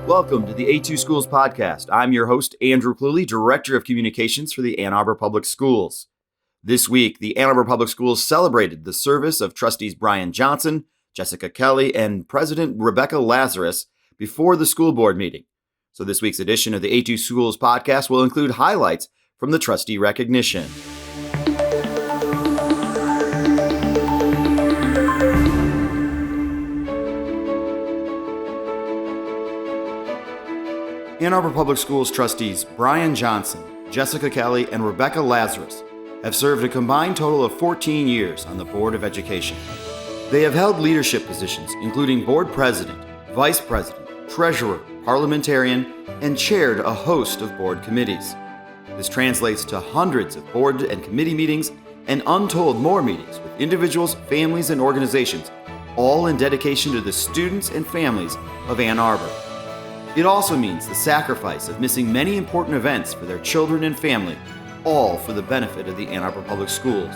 Welcome to the A2Schools Podcast. I'm your host, Andrew Cluley, Director of Communications for the Ann Arbor Public Schools. This week, the Ann Arbor Public Schools celebrated the service of Trustees Brian Johnson, Jessica Kelly, and President Rebecca Lazarus before the school board meeting. So this week's edition of the A2Schools Podcast will include highlights from the trustee recognition. Ann Arbor Public Schools trustees Brian Johnson, Jessica Kelly, and Rebecca Lazarus have served a combined total of 14 years on the Board of Education. They have held leadership positions including board president, vice president, treasurer, parliamentarian, and chaired a host of board committees. This translates to hundreds of board and committee meetings and untold more meetings with individuals, families, and organizations, all in dedication to the students and families of Ann Arbor. It also means the sacrifice of missing many important events for their children and family, all for the benefit of the Ann Arbor Public Schools.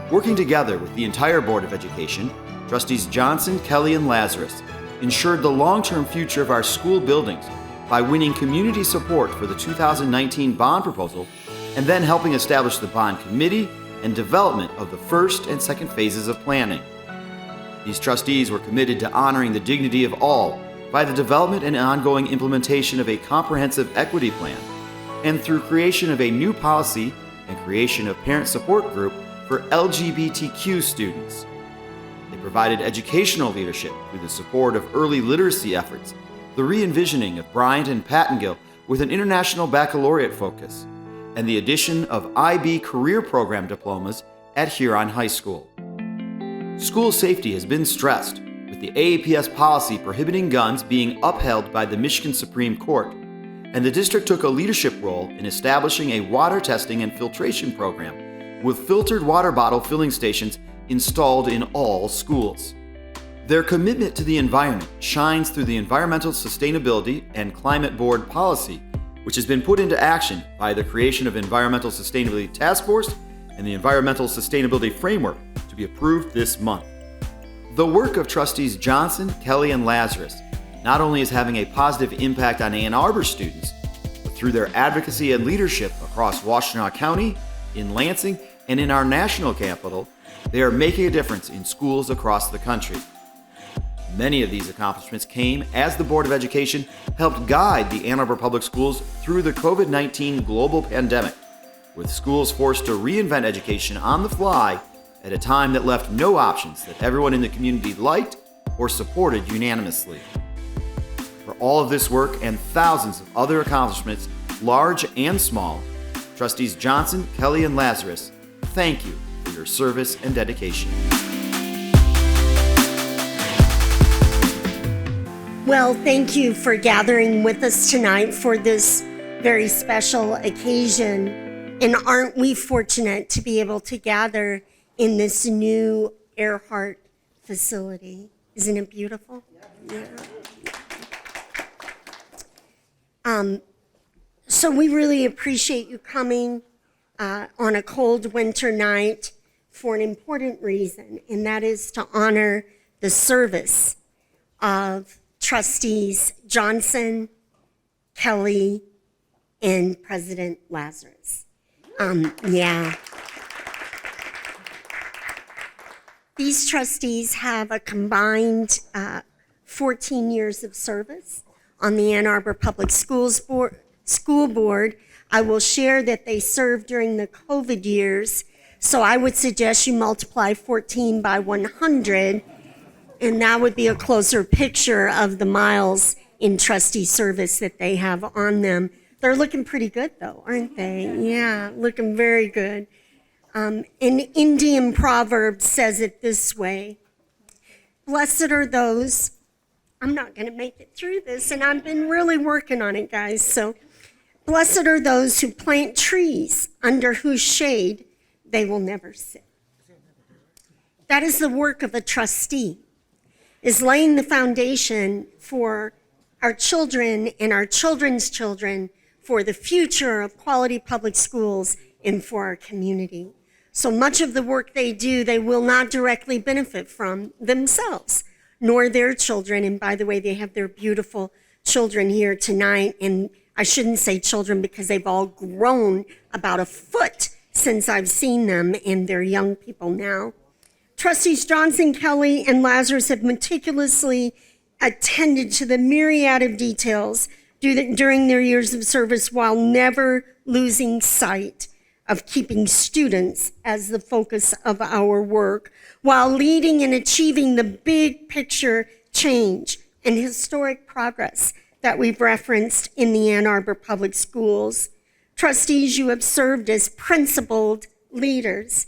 Working together with the entire Board of Education, Trustees Johnson, Kelly, and Lazarus ensured the long-term future of our school buildings by winning community support for the 2019 bond proposal and then helping establish the bond committee and development of the first and second phases of planning. These trustees were committed to honoring the dignity of all by the development and ongoing implementation of a comprehensive equity plan, and through creation of a new policy and creation of parent support group for LGBTQ students. They provided educational leadership through the support of early literacy efforts, the re-envisioning of Bryant and Pattengill with an international baccalaureate focus, and the addition of IB career program diplomas at Huron High School. School safety has been stressed, with the AAPS policy prohibiting guns being upheld by the Michigan Supreme Court, and the district took a leadership role in establishing a water testing and filtration program with filtered water bottle filling stations installed in all schools. Their commitment to the environment shines through the Environmental Sustainability and Climate Board policy, which has been put into action by the creation of Environmental Sustainability Task Force and the Environmental Sustainability Framework to be approved this month. The work of Trustees Johnson, Kelly, and Lazarus not only is having a positive impact on Ann Arbor students, but through their advocacy and leadership across Washtenaw County, in Lansing, and in our national capital, they are making a difference in schools across the country. Many of these accomplishments came as the Board of Education helped guide the Ann Arbor Public Schools through the COVID-19 global pandemic, with schools forced to reinvent education on the fly at a time that left no options that everyone in the community liked or supported unanimously. For all of this work and thousands of other accomplishments, large and small, Trustees Johnson, Kelly, and Lazarus, thank you for your service and dedication. Well, thank you for gathering with us tonight for this very special occasion. And aren't we fortunate to be able to gather in this new Earhart facility? Isn't it beautiful? Yeah. So we really appreciate you coming on a cold winter night for an important reason, and that is to honor the service of Trustees Johnson, Kelly, and President Lazarus. These trustees have a combined 14 years of service on the Ann Arbor Public Schools School Board. I will share that they served during the COVID years, so I would suggest you multiply 14 by 100, and that would be a closer picture of the miles in trustee service that they have on them. They're looking pretty good though, aren't they? Yeah, looking very good. An Indian proverb says it this way: blessed are those, I'm not going to make it through this, and I've been really working on it, guys. So, blessed are those who plant trees under whose shade they will never sit. That is the work of a trustee, is laying the foundation for our children and our children's children, for the future of quality public schools and for our community. So much of the work they do, they will not directly benefit from themselves, nor their children. And by the way, they have their beautiful children here tonight, and I shouldn't say children because they've all grown about a foot since I've seen them, and they're young people now. Trustees Johnson, Kelly, and Lazarus have meticulously attended to the myriad of details during their years of service while never losing sight of keeping students as the focus of our work, while leading and achieving the big picture change and historic progress that we've referenced in the Ann Arbor Public Schools. Trustees, you have served as principled leaders,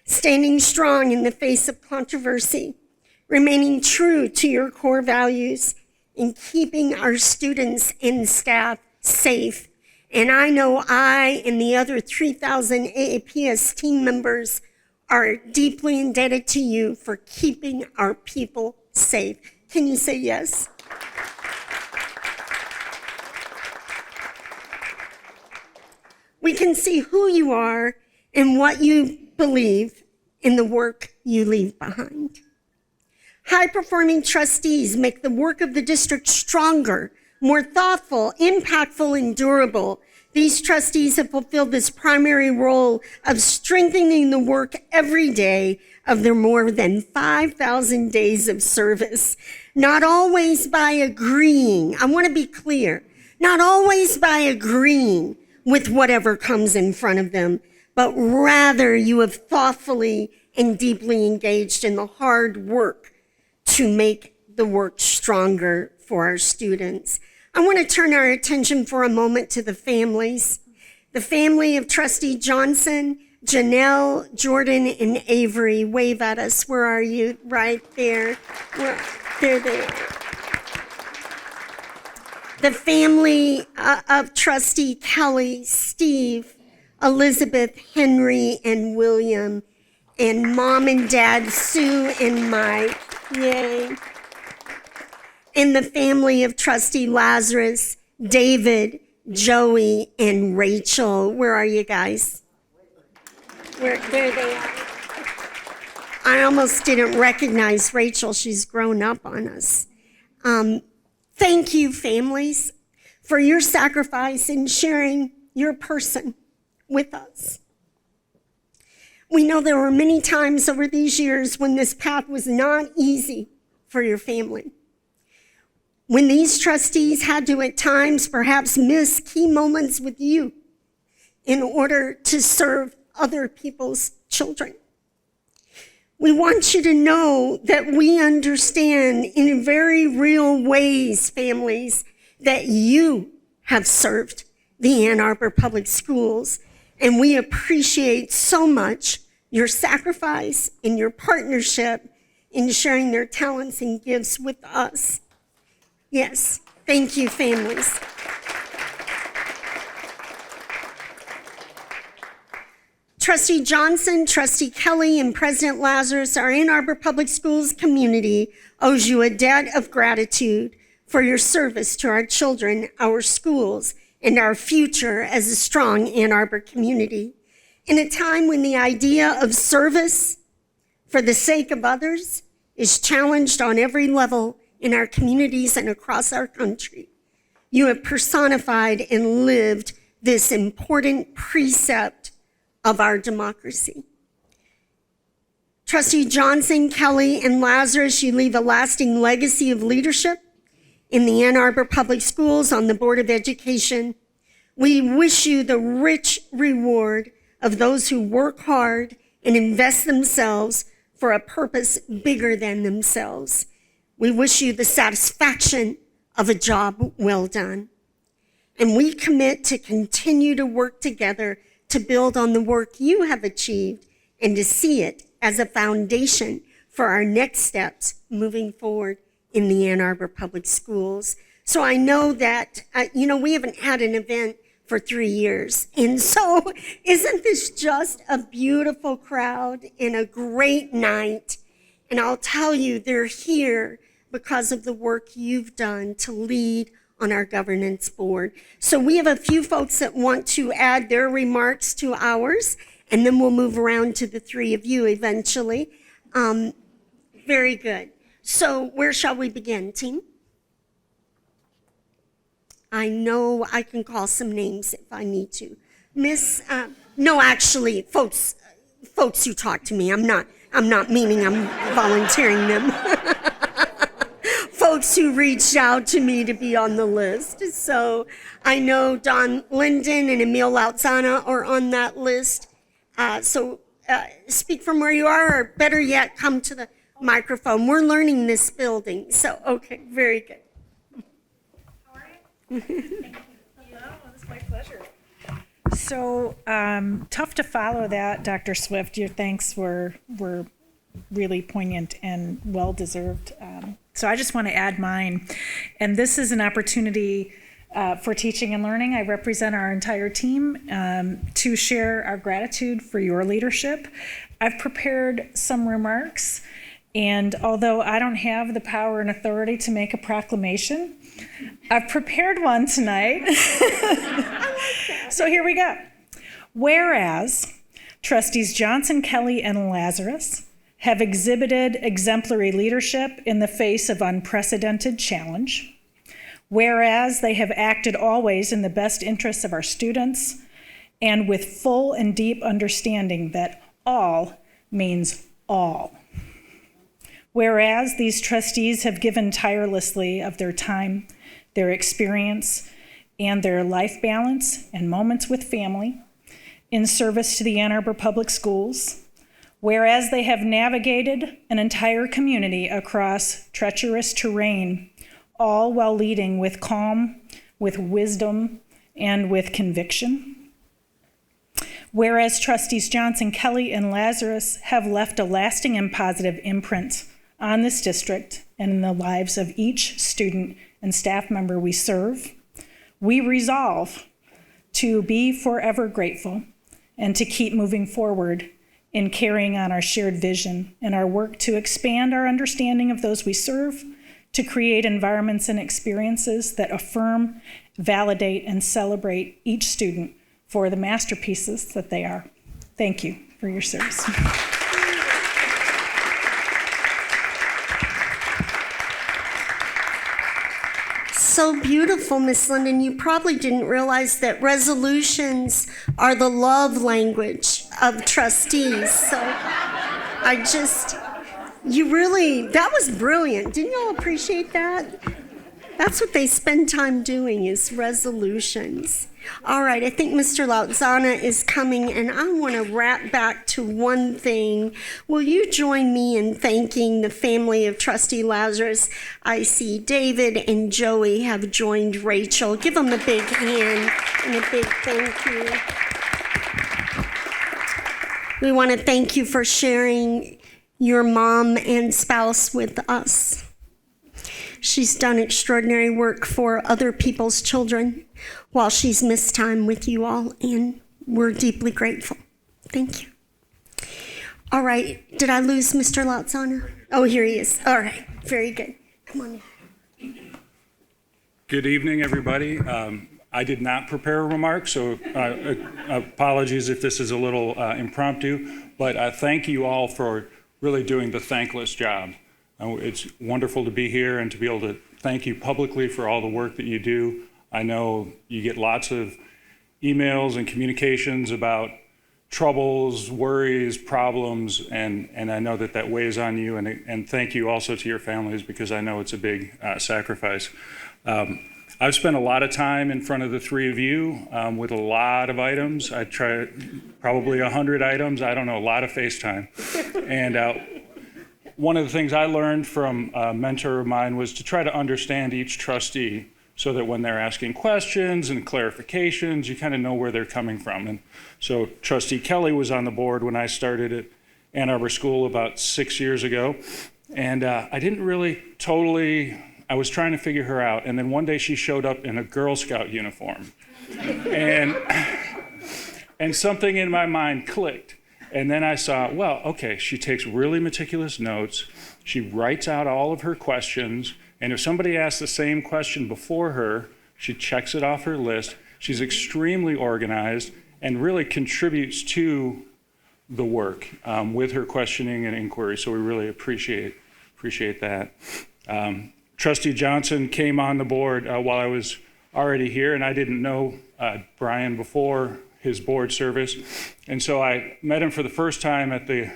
standing strong in the face of controversy, remaining true to your core values, and keeping our students and staff safe. And I know I and the other 3,000 AAPS team members are deeply indebted to you for keeping our people safe. Can you say yes? We can see who you are and what you believe in the work you leave behind. High-performing trustees make the work of the district stronger, more thoughtful, impactful, and durable. These trustees have fulfilled this primary role of strengthening the work every day of their more than 5,000 days of service. Not always by agreeing, I want to be clear, not always by agreeing with whatever comes in front of them, but rather you have thoughtfully and deeply engaged in the hard work to make the work stronger for our students. I want to turn our attention for a moment to the families. The family of Trustee Johnson, Janelle, Jordan, and Avery. Wave at us. Where are you? Right there. There they are. The family of Trustee Kelly, Steve, Elizabeth, Henry, and William, and Mom and Dad, Sue and Mike. Yay. In the family of Trustee Lazarus, David, Joey, and Rachel. Where are you guys? There they are. I almost didn't recognize Rachel. She's grown up on us. Thank you, families, for your sacrifice in sharing your person with us. We know there were many times over these years when this path was not easy for your family. When these trustees had to at times perhaps miss key moments with you in order to serve other people's children. We want you to know that we understand in very real ways, families, that you have served the Ann Arbor Public Schools, and we appreciate so much your sacrifice and your partnership in sharing their talents and gifts with us. Yes, thank you, families. Trustee Johnson, Trustee Kelly, and President Lazarus, our Ann Arbor Public Schools community owes you a debt of gratitude for your service to our children, our schools, and our future as a strong Ann Arbor community. In a time when the idea of service for the sake of others is challenged on every level in our communities and across our country, you have personified and lived this important precept of our democracy. Trustee Johnson, Kelly, and Lazarus, you leave a lasting legacy of leadership in the Ann Arbor Public Schools on the Board of Education. We wish you the rich reward of those who work hard and invest themselves for a purpose bigger than themselves. We wish you the satisfaction of a job well done. And we commit to continue to work together to build on the work you have achieved and to see it as a foundation for our next steps moving forward in the Ann Arbor Public Schools. So I know that, we haven't had an event for 3 years. And so isn't this just a beautiful crowd and a great night? And I'll tell you, they're here because of the work you've done to lead on our governance board. So we have a few folks that want to add their remarks to ours, and then we'll move around to the three of you eventually. Very good. So where shall we begin, team? I know I can call some names if I need to. No, actually, folks who talk to me, I'm not meaning I'm volunteering them. Folks who reached out to me to be on the list. So I know Don Linden and Emil Lautzana are on that list. So speak from where you are, or better yet, come to the microphone. We're learning this building. So, okay, very good. How are you? Thank you. Hello, it's my pleasure. So tough to follow that, Dr. Swift. Your thanks were really poignant and well-deserved. So I just want to add mine. And this is an opportunity for teaching and learning. I represent our entire team to share our gratitude for your leadership. I've prepared some remarks, and although I don't have the power and authority to make a proclamation, I've prepared one tonight. So here we go. Whereas Trustees Johnson, Kelly, and Lazarus have exhibited exemplary leadership in the face of unprecedented challenge. Whereas they have acted always in the best interests of our students and with full and deep understanding that all means all. Whereas these trustees have given tirelessly of their time, their experience, and their life balance and moments with family in service to the Ann Arbor Public Schools. Whereas they have navigated an entire community across treacherous terrain, all while leading with calm, with wisdom, and with conviction. Whereas Trustees Johnson, Kelly, and Lazarus have left a lasting and positive imprint on this district and in the lives of each student and staff member we serve, we resolve to be forever grateful and to keep moving forward in carrying on our shared vision and our work to expand our understanding of those we serve, to create environments and experiences that affirm, validate, and celebrate each student for the masterpieces that they are. Thank you for your service. So beautiful, Miss Linden. You probably didn't realize that resolutions are the love language of trustees. So that was brilliant. Didn't y'all appreciate that? That's what they spend time doing, is resolutions. All right, I think Mr. Lautzana is coming, and I want to wrap back to one thing. Will you join me in thanking the family of Trustee Lazarus? I see David and Joey have joined Rachel. Give them a big hand and a big thank you. We want to thank you for sharing your mom and spouse with us. She's done extraordinary work for other people's children while she's missed time with you all, and we're deeply grateful. Thank you. All right, did I lose Mr. Lautzana? Oh, here he is. All right, very good. Come on in. Good evening, everybody. I did not prepare remarks, so apologies if this is a little impromptu, but thank you all for really doing the thankless job. It's wonderful to be here and to be able to thank you publicly for all the work that you do. I know you get lots of emails and communications about troubles, worries, problems, and I know that weighs on you, and thank you also to your families, because I know it's a big sacrifice. I've spent a lot of time in front of the three of you with a lot of items. I tried probably 100 items, I don't know, a lot of FaceTime. And one of the things I learned from a mentor of mine was to try to understand each trustee so that when they're asking questions and clarifications, you kind of know where they're coming from. And so Trustee Kelly was on the board when I started at Ann Arbor School about 6 years ago. And I didn't really I was trying to figure her out. And then one day she showed up in a Girl Scout uniform. And something in my mind clicked. And then I saw, well, okay, she takes really meticulous notes. She writes out all of her questions. And if somebody asks the same question before her, she checks it off her list. She's extremely organized and really contributes to the work with her questioning and inquiry. So we really appreciate that. Trustee Johnson came on the board while I was already here, and I didn't know Brian before his board service. And so I met him for the first time at the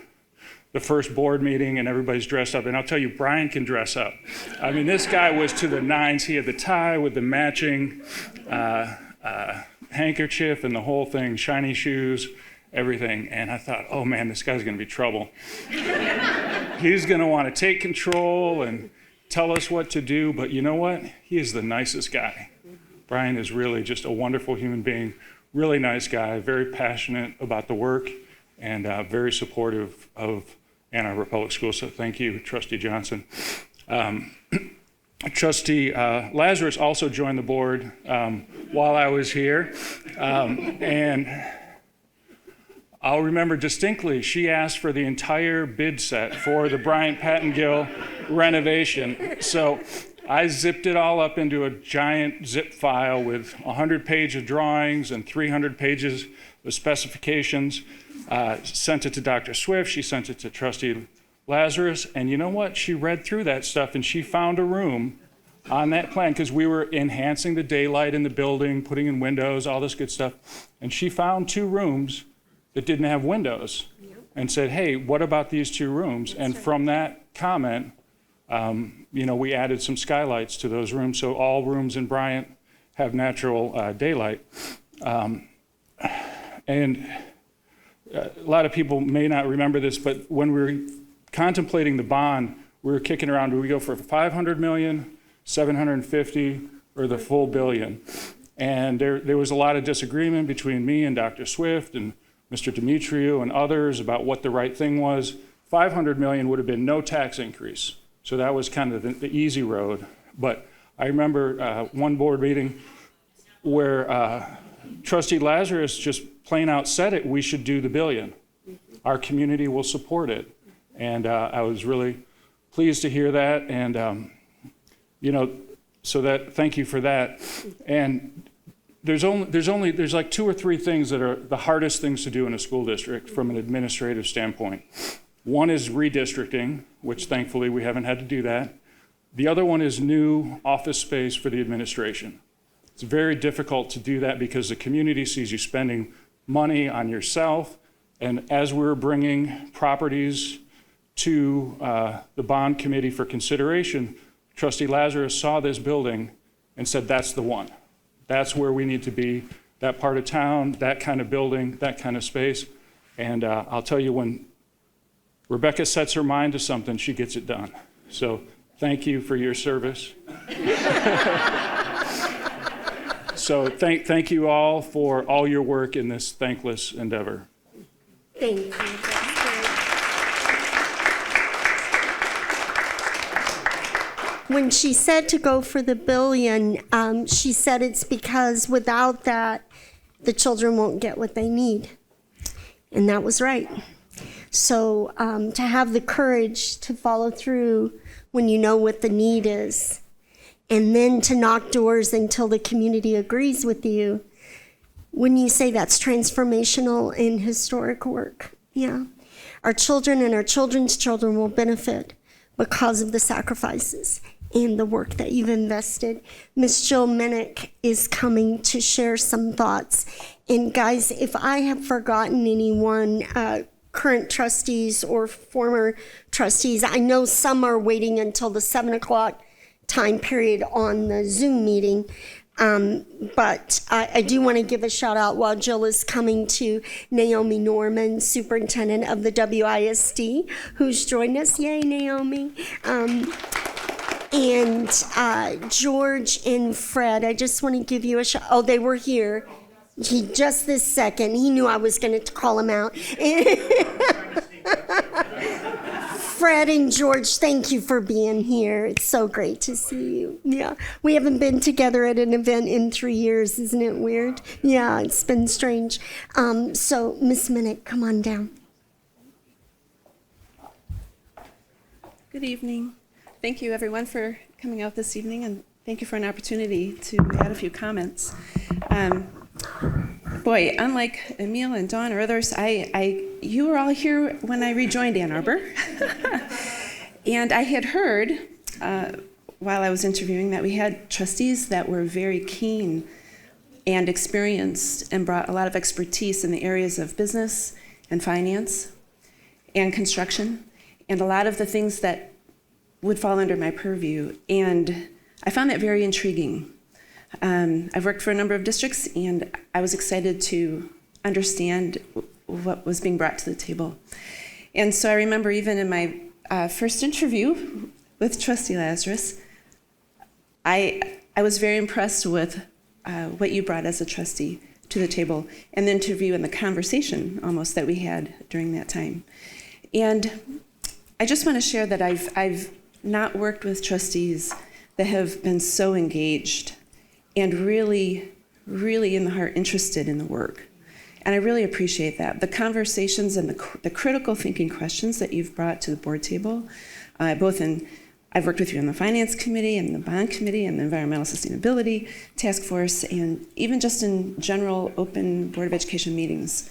first board meeting, and everybody's dressed up. And I'll tell you, Brian can dress up. I mean, this guy was to the nines. He had the tie with the matching handkerchief and the whole thing, shiny shoes, everything. And I thought, oh man, this guy's gonna be trouble. He's gonna wanna take control and tell us what to do, but you know what? He is the nicest guy. Brian is really just a wonderful human being, really nice guy, very passionate about the work, and very supportive of Ann Arbor Public Schools. So thank you, Trustee Johnson. Trustee Lazarus also joined the board while I was here, and I'll remember distinctly, she asked for the entire bid set for the Bryant Pattengill renovation. So I zipped it all up into a giant zip file with 100 pages of drawings and 300 pages of specifications. Sent it to Dr. Swift, she sent it to Trustee Lazarus, and you know what? She read through that stuff and she found a room on that plan, because we were enhancing the daylight in the building, putting in windows, all this good stuff. And she found 2 rooms that didn't have windows and said, hey, what about these 2 rooms? And from that comment, we added some skylights to those rooms, so all rooms in Bryant have natural daylight. And a lot of people may not remember this, but when we were contemplating the bond, we were kicking around, do we go for 500 million, 750, or the full billion? And there was a lot of disagreement between me and Dr. Swift and Mr. Demetriou and others about what the right thing was. 500 million would have been no tax increase. So that was kind of the easy road. But I remember one board meeting where Trustee Lazarus just plain out said it, we should do the billion. Our community will support it. And I was really pleased to hear that. And, so that, thank you for that. And there's like 2 or 3 things that are the hardest things to do in a school district from an administrative standpoint. One is redistricting, which thankfully we haven't had to do that. The other one is new office space for the administration. It's very difficult to do that because the community sees you spending money on yourself. And as we're bringing properties to the bond committee for consideration, Trustee Lazarus saw this building and said, that's the one. That's where we need to be, that part of town, that kind of building, that kind of space. And I'll tell you, when Rebecca sets her mind to something, she gets it done. So thank you for your service. So thank you all for all your work in this thankless endeavor. Thank you. That's great. When she said to go for the billion, she said it's because without that, the children won't get what they need. And that was right. So to have the courage to follow through when you know what the need is, and then to knock doors until the community agrees with you, wouldn't you say that's transformational in historic work? Yeah. Our children and our children's children will benefit because of the sacrifices and the work that you've invested. Miss Jill Minnick is coming to share some thoughts. And guys, if I have forgotten anyone, current trustees or former trustees, I know some are waiting until the 7 o'clock time period on the Zoom meeting. But I do want to give a shout out while Jill is coming to Naomi Norman, superintendent of the WISD, who's joined us. Yay, Naomi. And George and Fred, I just want to give you a shout. Oh, they were here. Just this second. He knew I was going to call him out. Fred and George, thank you for being here. It's so great to see you. Yeah, we haven't been together at an event in 3 years. Isn't it weird? Yeah, it's been strange. So, Miss Minnick, come on down. Good evening. Thank you, everyone, for coming out this evening, and thank you for an opportunity to add a few comments. Boy, unlike Emil and Dawn or others, you were all here when I rejoined Ann Arbor. And I had heard while I was interviewing that we had trustees that were very keen and experienced and brought a lot of expertise in the areas of business and finance and construction and a lot of the things that would fall under my purview. And I found that very intriguing. I've worked for a number of districts, and I was excited to understand what was being brought to the table. And so I remember even in my first interview with Trustee Lazarus, I was very impressed with what you brought as a trustee to the table, and the interview and the conversation almost that we had during that time. And I just want to share that I've not worked with trustees that have been so engaged and really, really in the heart interested in the work. And I really appreciate that. The conversations and the critical thinking questions that you've brought to the board table, I've worked with you on the Finance Committee and the Bond Committee and the Environmental Sustainability Task Force, and even just in general open Board of Education meetings.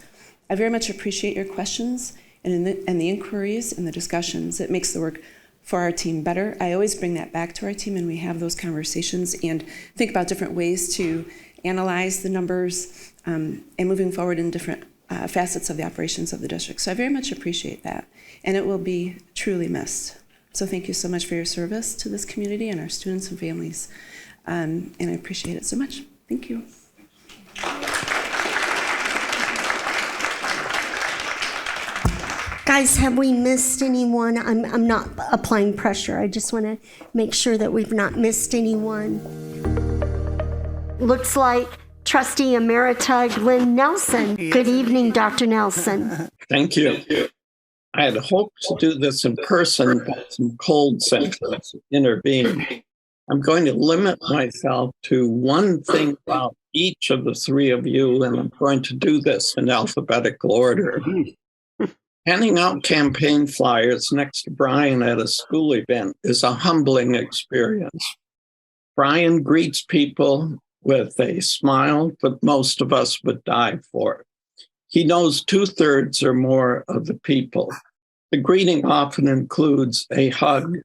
I very much appreciate your questions and the inquiries and the discussions. It makes the work for our team better. I always bring that back to our team, and we have those conversations and think about different ways to analyze the numbers and moving forward in different facets of the operations of the district. So I very much appreciate that, and it will be truly missed. So thank you so much for your service to this community and our students and families, and I appreciate it so much. Thank you. Guys, have we missed anyone? I'm not applying pressure. I just want to make sure that we've not missed anyone. Looks like Trustee Emerita Glenn Nelson. Good evening, Dr. Nelson. Thank you. I had hoped to do this in person, but some cold centers intervened. I'm going to limit myself to one thing about each of the three of you, and I'm going to do this in alphabetical order. Handing out campaign flyers next to Brian at a school event is a humbling experience. Brian greets people with a smile that most of us would die for. He knows 2/3 or more of the people. The greeting often includes a hug,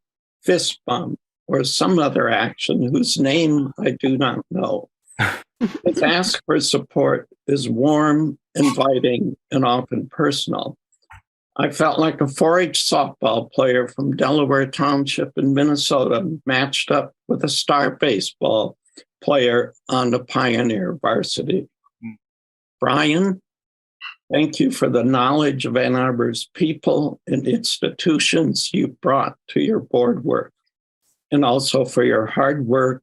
fist bump, or some other action whose name I do not know. His ask for support is warm, inviting, and often personal. I felt like a 4-H softball player from Delaware Township in Minnesota matched up with a star baseball player on the Pioneer varsity. Brian, thank you for the knowledge of Ann Arbor's people and institutions you brought to your board work, and also for your hard work,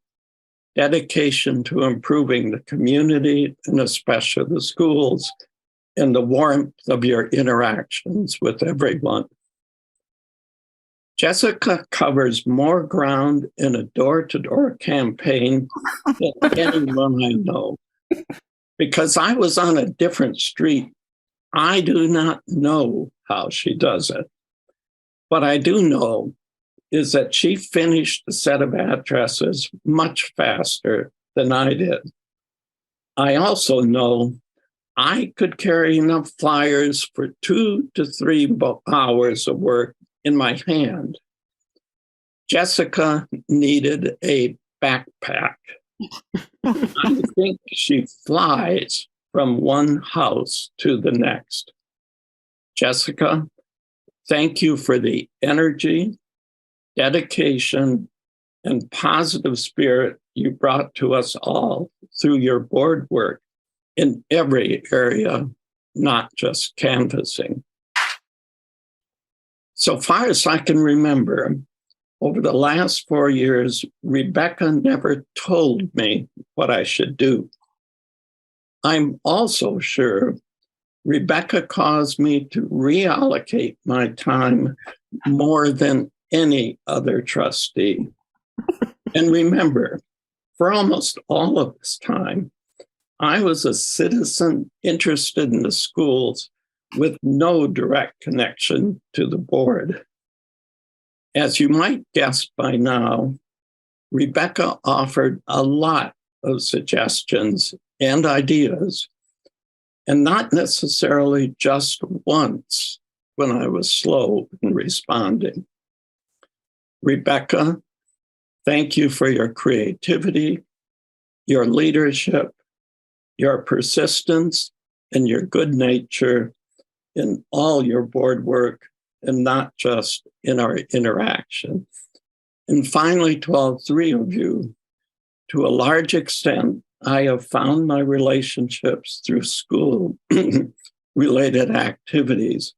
dedication to improving the community, and especially the schools, and the warmth of your interactions with everyone. Jessica covers more ground in a door-to-door campaign than anyone I know. Because I was on a different street, I do not know how she does it. What I do know is that she finished the set of addresses much faster than I did. I also know I could carry enough flyers for 2 to 3 hours of work in my hand. Jessica needed a backpack. I think she flies from one house to the next. Jessica, thank you for the energy, dedication, and positive spirit you brought to us all through your board work in every area, not just canvassing. So far as I can remember, over the last 4 years, Rebecca never told me what I should do. I'm also sure Rebecca caused me to reallocate my time more than any other trustee. And remember, for almost all of this time, I was a citizen interested in the schools with no direct connection to the board. As you might guess by now, Rebecca offered a lot of suggestions and ideas, and not necessarily just once when I was slow in responding. Rebecca, Thank you for your creativity, your leadership, your persistence, and your good nature in all your board work, and not just in our interaction. And finally, to all three of you, to a large extent, I have found my relationships through school-related activities.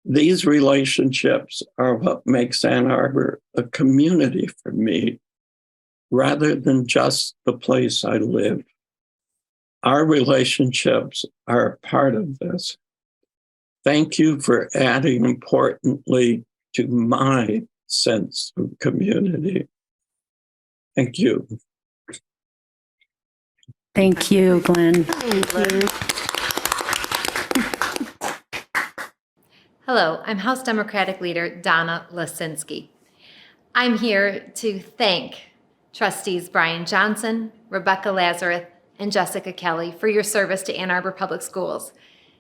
These relationships are what makes Ann Arbor a community for me, rather than just the place I live. Our relationships are a part of this. Thank you for adding importantly to my sense of community. Thank you. Thank you, Glenn. Hello, I'm House Democratic Leader Donna Lasinski. I'm here to thank Trustees Brian Johnson, Rebecca Lazarus, and Jessica Kelly for your service to Ann Arbor Public Schools.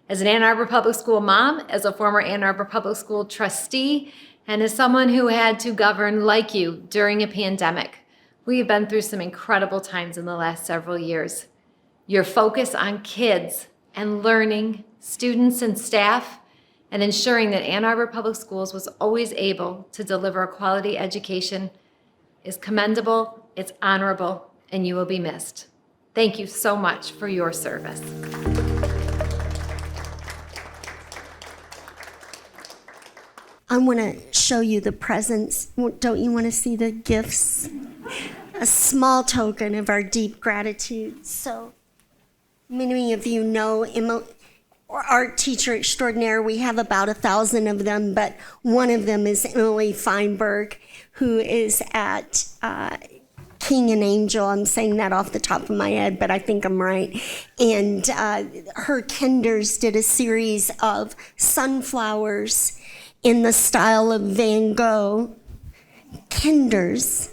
As an Ann Arbor Public School mom, as a former Ann Arbor Public School trustee, and as someone who had to govern like you during a pandemic, we have been through some incredible times in the last several years. Your focus on kids and learning, students and staff, and ensuring that Ann Arbor Public Schools was always able to deliver a quality education is commendable, it's honorable, and you will be missed. Thank you so much for your service. I want to show you the presents. Don't you want to see the gifts? A small token of our deep gratitude. So many of you know Emily, art teacher extraordinaire. We have about 1,000 of them, but one of them is Emily Feinberg, who is at King and Angel. I'm saying that off the top of my head, but I think I'm right. And her kinders did a series of sunflowers in the style of Van Gogh. Kinders.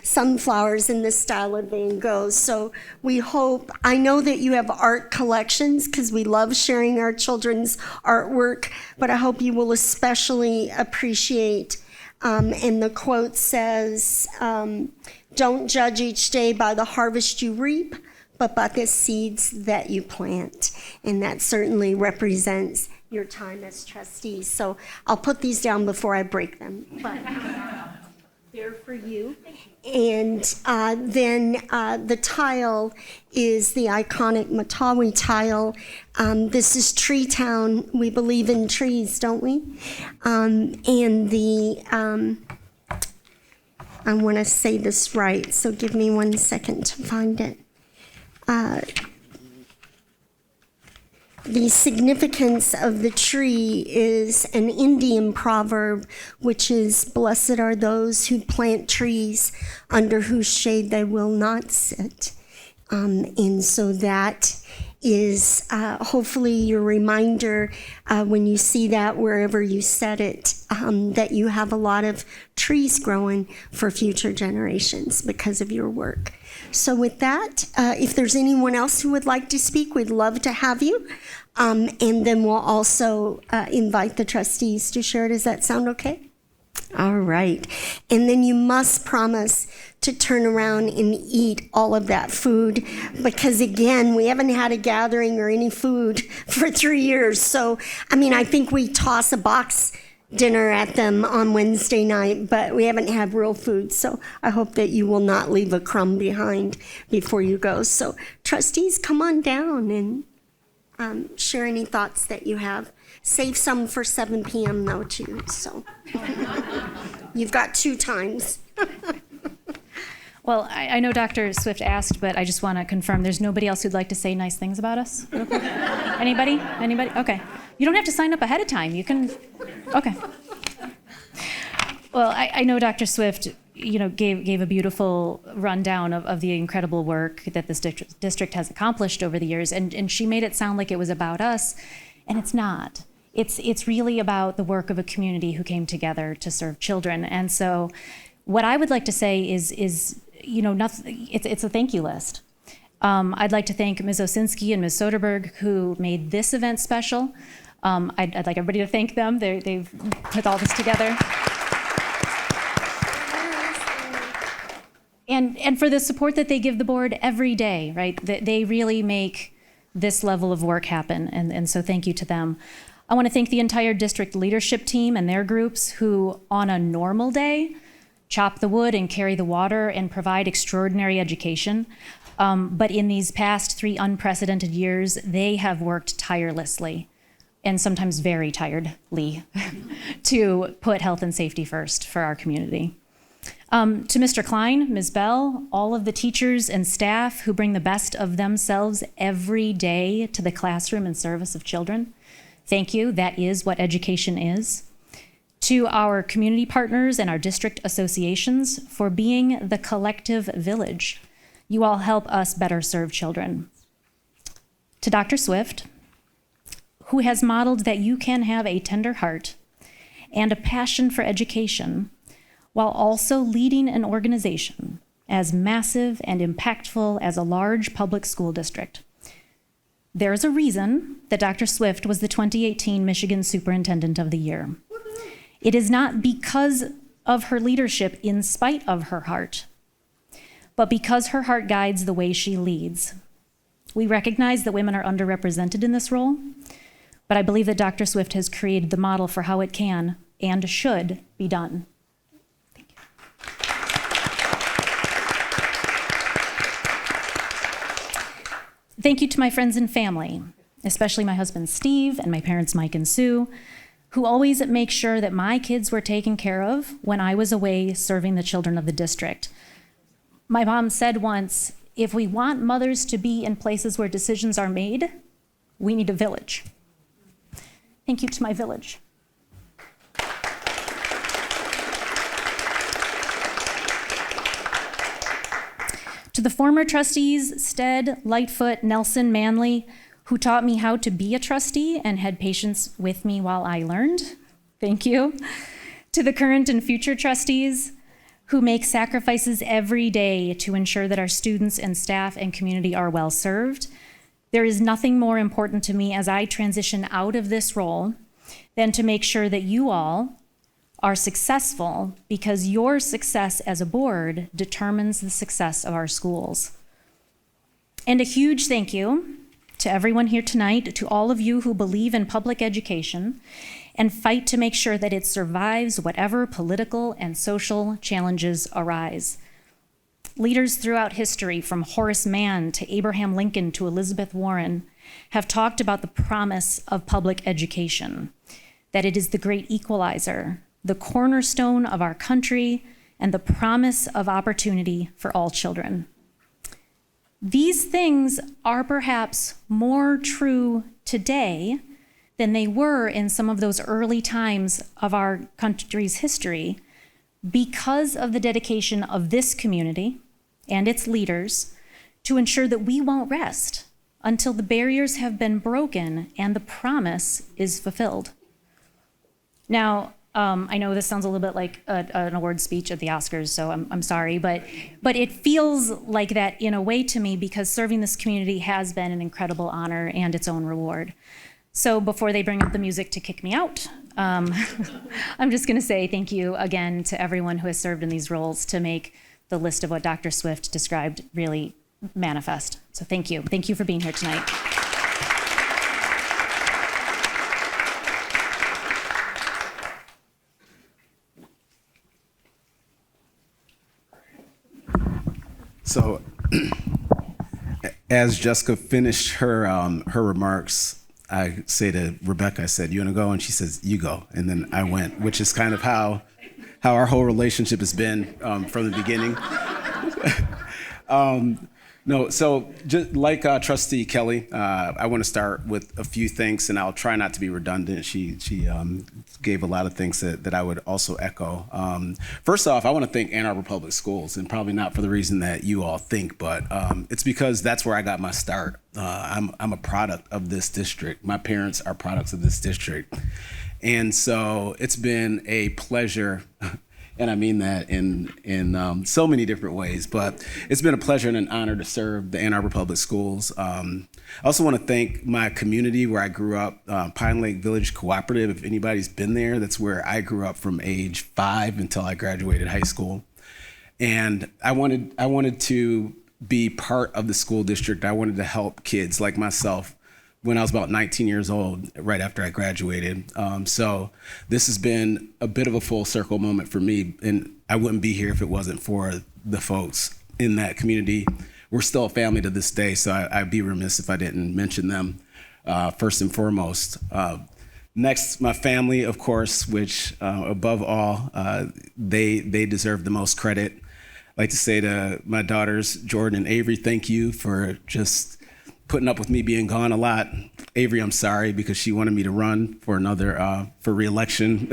Sunflowers in the style of Van Gogh. So we hope, I know that you have art collections because we love sharing our children's artwork, but I hope you will especially appreciate, and the quote says, don't judge each day by the harvest you reap, but by the seeds that you plant. And that certainly represents your time as trustees. So I'll put these down before I break them. But they're for you. And then the tile is the iconic Matawi tile. This is Tree Town. We believe in trees, don't we? And the, I want to say this right, so give me 1 second to find it. The significance of the tree is an Indian proverb, which is, blessed are those who plant trees under whose shade they will not sit. And so that is hopefully your reminder when you see that wherever you set it, that you have a lot of trees growing for future generations because of your work. So with that, if there's anyone else who would like to speak, we'd love to have you. And then we'll also invite the trustees to share. Does that sound okay? All right. And then you must promise to turn around and eat all of that food because, again, we haven't had a gathering or any food for 3 years. So, I mean, I think we toss a box dinner at them on Wednesday night, but we haven't had real food. So I hope that you will not leave a crumb behind before you go. So trustees, come on down and share any thoughts that you have. Save some for 7 p.m. though, too. So you've got 2 times. Well, I know Dr. Swift asked, but I just want to confirm there's nobody else who'd like to say nice things about us? Anybody? Anybody? Okay. You don't have to sign up ahead of time. You can, okay. Well, I know Dr. Swift, gave a beautiful rundown of the incredible work that this district has accomplished over the years, and she made it sound like it was about us, and it's not. It's really about the work of a community who came together to serve children. And so what I would like to say is nothing, it's a thank you list. I'd like to thank Ms. Osinski and Ms. Soderberg who made this event special. I'd like everybody to thank them. They've put all this together. And for the support that they give the board every day, right? They really make this level of work happen, and so thank you to them. I want to thank the entire district leadership team and their groups who, on a normal day, chop the wood and carry the water and provide extraordinary education. But in these past 3 unprecedented years, they have worked tirelessly, and sometimes very tiredly, to put health and safety first for our community. To Mr. Klein, Ms. Bell, all of the teachers and staff who bring the best of themselves every day to the classroom in service of children, thank you. That is what education is. To our community partners and our district associations for being the collective village. You all help us better serve children. To Dr. Swift, who has modeled that you can have a tender heart and a passion for education while also leading an organization as massive and impactful as a large public school district. There's a reason that Dr. Swift was the 2018 Michigan Superintendent of the Year. It is not because of her leadership in spite of her heart, but because her heart guides the way she leads. We recognize that women are underrepresented in this role, but I believe that Dr. Swift has created the model for how it can and should be done. Thank you. Thank you to my friends and family, especially my husband Steve and my parents Mike and Sue, who always make sure that my kids were taken care of when I was away serving the children of the district. My mom said once, if we want mothers to be in places where decisions are made, we need a village. Thank you to my village. To the former trustees, Stead, Lightfoot, Nelson, Manley, who taught me how to be a trustee and had patience with me while I learned. Thank you. To the current and future trustees, who make sacrifices every day to ensure that our students and staff and community are well served. There is nothing more important to me as I transition out of this role than to make sure that you all are successful, because your success as a board determines the success of our schools. And a huge thank you to everyone here tonight, to all of you who believe in public education and fight to make sure that it survives whatever political and social challenges arise. Leaders throughout history, from Horace Mann to Abraham Lincoln to Elizabeth Warren, have talked about the promise of public education, that it is the great equalizer, the cornerstone of our country, and the promise of opportunity for all children. These things are perhaps more true today than they were in some of those early times of our country's history, because of the dedication of this community and its leaders to ensure that we won't rest until the barriers have been broken and the promise is fulfilled. Now, I know this sounds a little bit like an award speech at the Oscars, so I'm sorry, but it feels like that in a way to me, because serving this community has been an incredible honor and its own reward. So before they bring up the music to kick me out, I'm just going to say thank you again to everyone who has served in these roles to make the list of what Dr. Swift described really manifest. So thank you. Thank you for being here tonight. So as Jessica finished her remarks, I say to Rebecca, I said, "You want to go?" And she says, "You go." And then I went, which is kind of how our whole relationship has been from the beginning. No, so just like Trustee Kelly, I want to start with a few things, and I'll try not to be redundant. She gave a lot of things that I would also echo. First off, I want to thank Ann Arbor Public Schools, and probably not for the reason that you all think, but it's because that's where I got my start. I'm a product of this district. My parents are products of this district. And so it's been a pleasure, and I mean that in so many different ways, but it's been a pleasure and an honor to serve the Ann Arbor Public Schools. I also want to thank my community where I grew up, Pine Lake Village Cooperative. If anybody's been there, that's where I grew up from age 5 until I graduated high school. And I wanted to be part of the school district. I wanted to help kids like myself when I was about 19 years old, right after I graduated. So this has been a bit of a full circle moment for me, and I wouldn't be here if it wasn't for the folks in that community. We're still a family to this day, so I'd be remiss if I didn't mention them first and foremost. Next, my family, of course, which above all, they deserve the most credit. I'd like to say to my daughters, Jordan and Avery, thank you for just putting up with me being gone a lot. Avery, I'm sorry, because she wanted me to run for for re-election.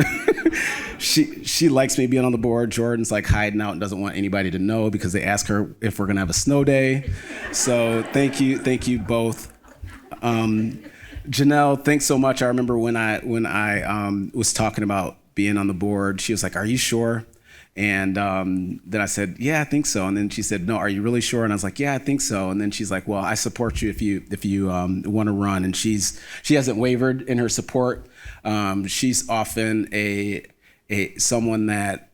She likes me being on the board. Jordan's like hiding out and doesn't want anybody to know because they ask her if we're gonna have a snow day. So thank you both. Janelle, thanks so much. I remember when I was talking about being on the board, she was like, "Are you sure?" And then I said, "Yeah, I think so." And then she said, "No, are you really sure?" And I was like, "Yeah, I think so." And then she's like, "Well, I support you if you want to run." And she hasn't wavered in her support. She's often someone that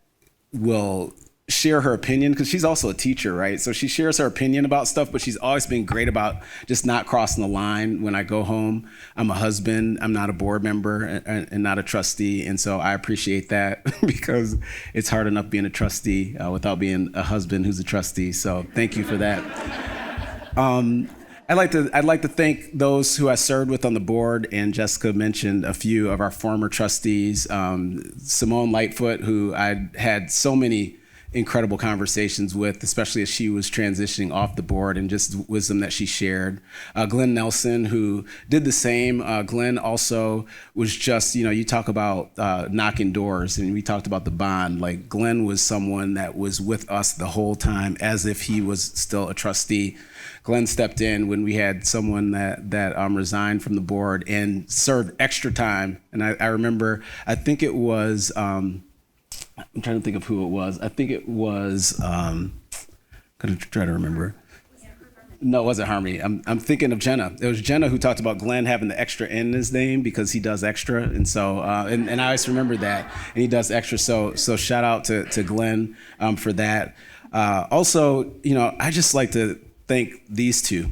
will share her opinion because she's also a teacher, right? So she shares her opinion about stuff, but she's always been great about just not crossing the line. When I go home, I'm a husband, I'm not a board member and not a trustee. And so I appreciate that because it's hard enough being a trustee without being a husband who's a trustee. So thank you for that. I'd like to thank those who I served with on the board, and Jessica mentioned a few of our former trustees. Simone Lightfoot, who I had so many incredible conversations with, especially as she was transitioning off the board, and just the wisdom that she shared. Glenn Nelson, who did the same. Glenn also was just, you talk about knocking doors, and we talked about the bond. Like, Glenn was someone that was with us the whole time as if he was still a trustee. Glenn stepped in when we had someone that resigned from the board and served extra time. And I remember, I think it was, I'm trying to think of who it was. I think it was, gonna try to remember. No, it wasn't Harmony. I'm thinking of Jenna. It was Jenna who talked about Glenn having the extra in his name because he does extra. And so, and I always remember that. And he does extra. So shout out to Glenn for that. Also, I just like to thank these two.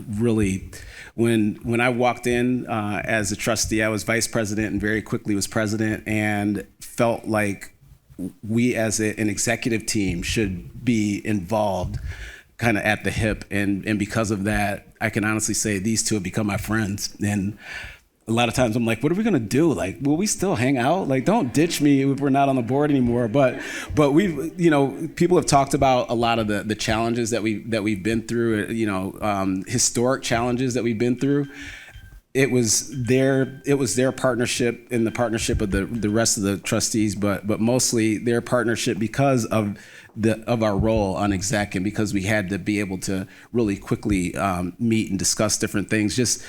Really, when I walked in as a trustee, I was vice president and very quickly was president, and felt like we as an executive team should be involved kind of at the hip. And because of that, I can honestly say these two have become my friends. And a lot of times I'm like, what are we gonna do? Like, will we still hang out? Like, don't ditch me if we're not on the board anymore. But we've, people have talked about a lot of the challenges that we've been through, historic challenges that we've been through. It was their partnership and the partnership of the rest of the trustees, but mostly their partnership because of our role on exec, and because we had to be able to really quickly meet and discuss different things.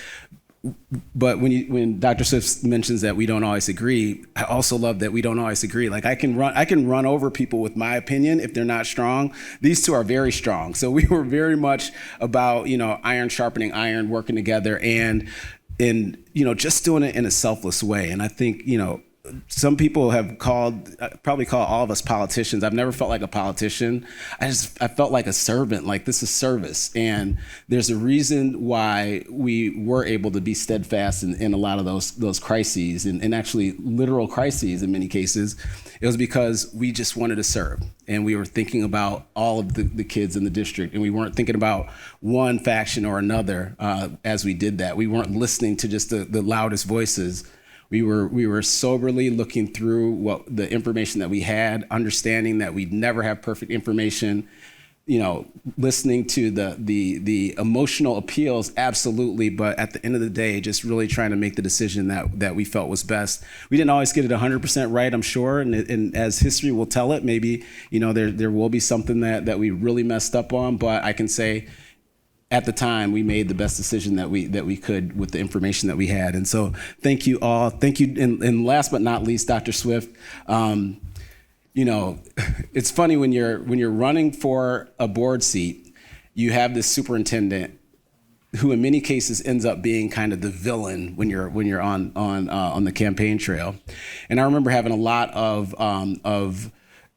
But when Dr. Swift mentions that we don't always agree, I also love that we don't always agree. Like, I can run over people with my opinion if they're not strong. These two are very strong. So we were very much about, iron sharpening iron, working together, and just doing it in a selfless way. And I think, some people have probably call all of us politicians. I've never felt like a politician. I felt like a servant, like this is service. And there's a reason why we were able to be steadfast in a lot of those crises, and actually literal crises in many cases. It was because we just wanted to serve. And we were thinking about all of the kids in the district. And we weren't thinking about one faction or another as we did that. We weren't listening to just the loudest voices. We were soberly looking through the information that we had, understanding that we'd never have perfect information, listening to the emotional appeals, absolutely, but at the end of the day, just really trying to make the decision that we felt was best. We didn't always get it 100% right, I'm sure, and as history will tell it, maybe there will be something that we really messed up on, but I can say, at the time, we made the best decision that we could with the information that we had. And so thank you all. Thank you. And last but not least, Dr. Swift, it's funny when you're running for a board seat, you have this superintendent who in many cases ends up being kind of the villain when you're on the campaign trail. And I remember having a lot of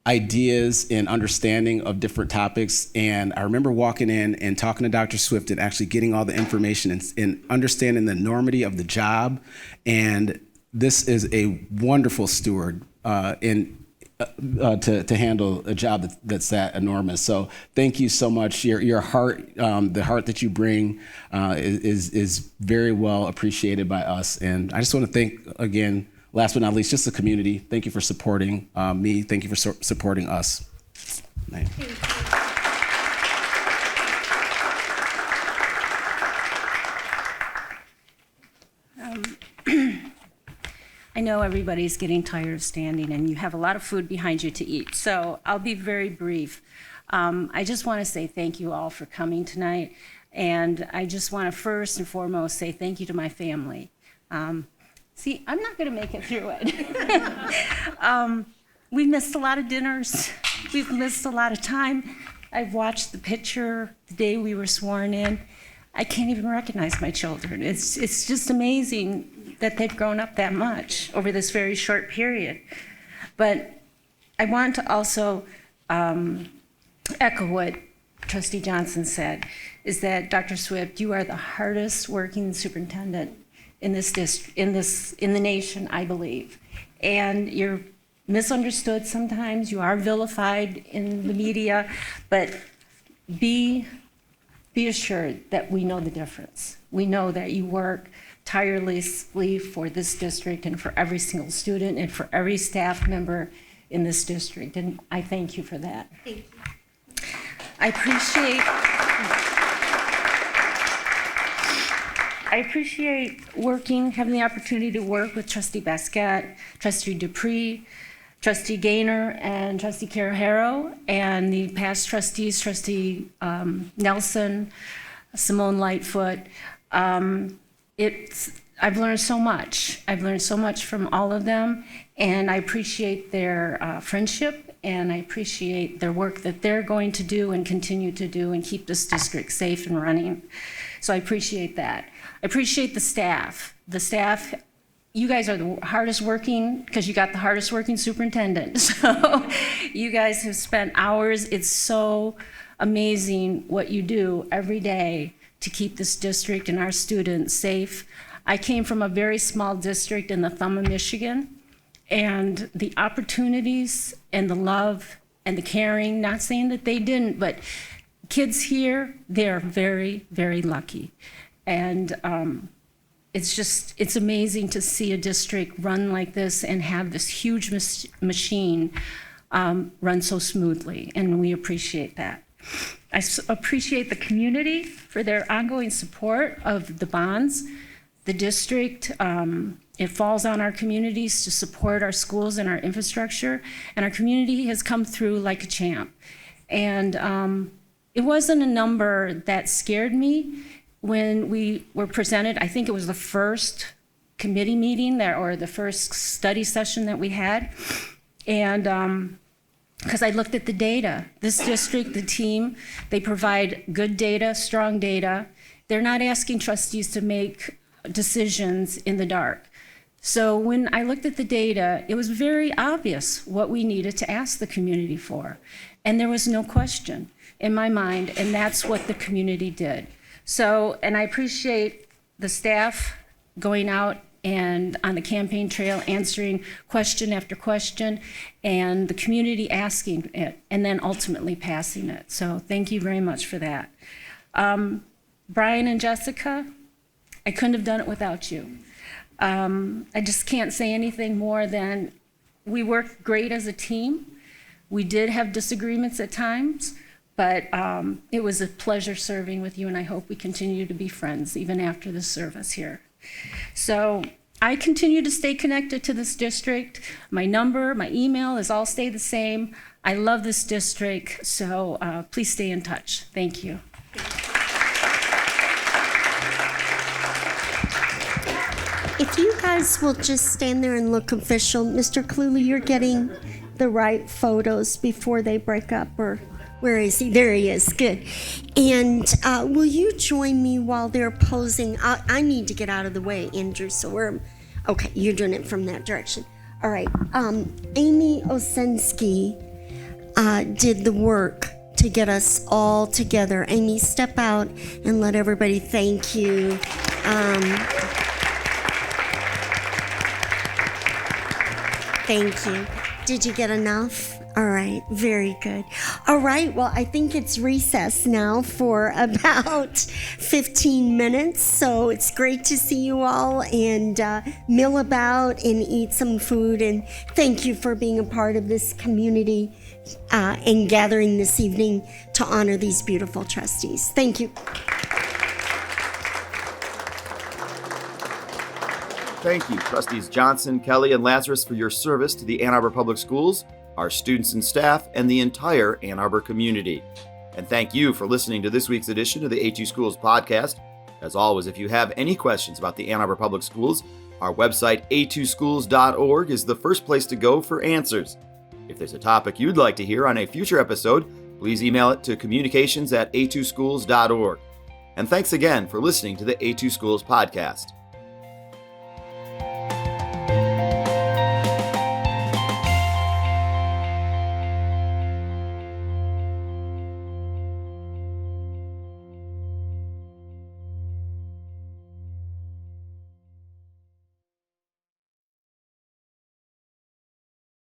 ideas and understanding of different topics. And I remember walking in and talking to Dr. Swift and actually getting all the information and understanding the enormity of the job. And this is a wonderful steward to handle a job that's that enormous. So thank you so much. Your heart, the heart that you bring is very well appreciated by us. And I just want to thank, again, last but not least, just the community. Thank you for supporting me. Thank you for supporting us. Man. I know everybody's getting tired of standing and you have a lot of food behind you to eat, so I'll be very brief. I just want to say thank you all for coming tonight, and I just want to first and foremost say thank you to my family. See, I'm not going to make it through it. We've missed a lot of dinners. We've missed a lot of time. I've watched the picture the day we were sworn in. I can't even recognize my children. It's just amazing that they've grown up that much over this very short period. But I want to also echo what Trustee Johnson said, is that Dr. Swift, you are the hardest working superintendent in this district, in the nation, I believe. And you're misunderstood sometimes, you are vilified in the media, but be assured that we know the difference. We know that you work tirelessly for this district and for every single student and for every staff member in this district, and I thank you for that. Thank you. I appreciate having the opportunity to work with Trustee Basquette, Trustee Dupree, Trustee Gaynor, and Trustee Carajero, and the past trustees, Trustee Nelson, Simone Lightfoot. I've learned so much. I've learned so much from all of them, and I appreciate their friendship, and I appreciate their work that they're going to do and continue to do and keep this district safe and running. So I appreciate that. I appreciate the staff. The staff, you guys are the hardest working, because you got the hardest working superintendent. So you guys have spent hours. It's so amazing what you do every day to keep this district and our students safe. I came from a very small district in the thumb of Michigan, and the opportunities and the love and the caring, not saying that they didn't, but kids here, they're very, very lucky. And it's amazing to see a district run like this and have this huge machine run so smoothly, and we appreciate that. I appreciate the community for their ongoing support of the bonds. The district, it falls on our communities to support our schools and our infrastructure, and our community has come through like a champ. And it wasn't a number that scared me when we were presented. I think it was the first committee meeting or the first study session that we had. And because I looked at the data. This district, the team, they provide good data, strong data. They're not asking trustees to make decisions in the dark. So when I looked at the data, it was very obvious what we needed to ask the community for. And there was no question in my mind, and that's what the community did. So, and I appreciate the staff going out and on the campaign trail answering question after question, and the community asking it, and then ultimately passing it. So thank you very much for that. Brian and Jessica, I couldn't have done it without you. I just can't say anything more than we worked great as a team. We did have disagreements at times, but it was a pleasure serving with you, and I hope we continue to be friends even after the service here. So I continue to stay connected to this district. My number, my email is all stay the same. I love this district, so please stay in touch. Thank you. If you guys will just stand there and look official, Mr. Cluley, you're getting the right photos before they break up, or where is he? There he is. Good. And will you join me while they're posing? I need to get out of the way, Andrew, so okay, you're doing it from that direction. All right. Amy Osensky did the work to get us all together. Amy, step out and let everybody thank you. Thank you. Did you get enough? All right, very good. All right, well, I think it's recess now for about 15 minutes, so it's great to see you all and mill about and eat some food, and thank you for being a part of this community and gathering this evening to honor these beautiful trustees. Thank you. Thank you, Trustees Johnson, Kelly, and Lazarus, for your service to the Ann Arbor Public Schools, our students and staff, and the entire Ann Arbor community. And thank you for listening to this week's edition of the A2Schools Podcast. As always, if you have any questions about the Ann Arbor Public Schools, our website, A2Schools.org, is the first place to go for answers. If there's a topic you'd like to hear on a future episode, please email it to communications@A2Schools.org. And thanks again for listening to the A2Schools Podcast.